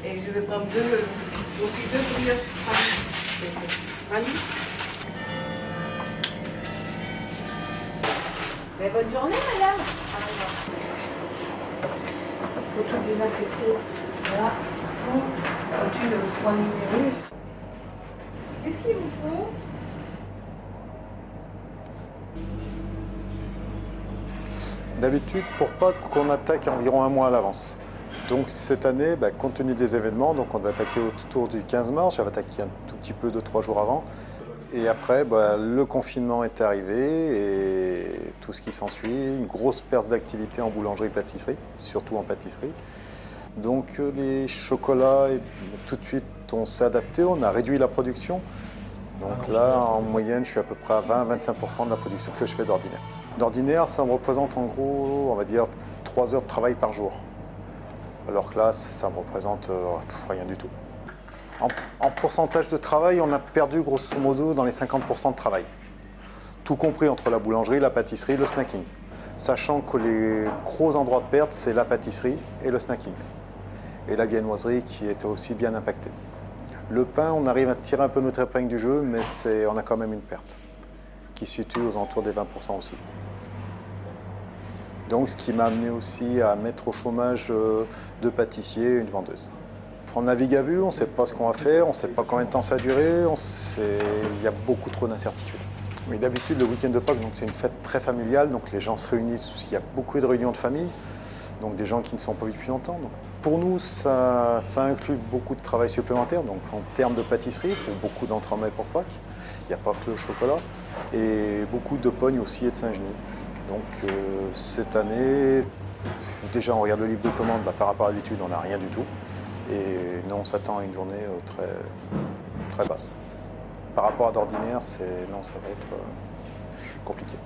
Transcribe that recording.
Et je vais prendre aussi deux brioches Rallye. Mais bonne journée, madame. Il faut tout désinfecter. Voilà. Quand tu le prends virus. Qu'est-ce qu'il vous faut? D'habitude, pour Pâques, on attaque environ un mois à l'avance. Donc cette année, compte tenu des événements, donc on va attaquer autour du 15 mars, j'avais attaqué un tout petit peu 2-3 jours avant. Et après, le confinement est arrivé et tout ce qui s'ensuit, une grosse perte d'activité en boulangerie-pâtisserie, surtout en pâtisserie. Donc les chocolats, tout de suite, on s'est adapté, on a réduit la production. Donc là, en moyenne, je suis à peu près à 20-25% de la production que je fais d'ordinaire. D'ordinaire, ça me représente en gros, on va dire, 3 heures de travail par jour. Alors que là, ça me représente rien du tout. En pourcentage de travail, on a perdu grosso modo dans les 50% de travail. Tout compris entre la boulangerie, la pâtisserie, le snacking. Sachant que les gros endroits de perte, c'est la pâtisserie et le snacking. Et la viennoiserie qui était aussi bien impactée. Le pain, on arrive à tirer un peu notre épingle du jeu, mais on a quand même une perte qui se situe aux alentours des 20% aussi. Donc ce qui m'a amené aussi à mettre au chômage 2 pâtissiers et une vendeuse. On navigue à vue, on ne sait pas ce qu'on va faire, on ne sait pas combien de temps ça va durer, il y a beaucoup trop d'incertitudes. Oui, d'habitude, le week-end de Pâques, c'est une fête très familiale, donc les gens se réunissent, il y a beaucoup de réunions de famille, donc des gens qui ne sont pas vus depuis longtemps. Donc, pour nous, ça inclut beaucoup de travail supplémentaire, donc en termes de pâtisserie, pour beaucoup d'entre-mets pour Pâques, il n'y a pas que le chocolat, et beaucoup de Pognes aussi et de Saint-Genis. Donc cette année, déjà on regarde le livre de commande, par rapport à l'habitude, on n'a rien du tout. Et nous, on s'attend à une journée très, très basse. Par rapport à d'ordinaire, ça va être compliqué.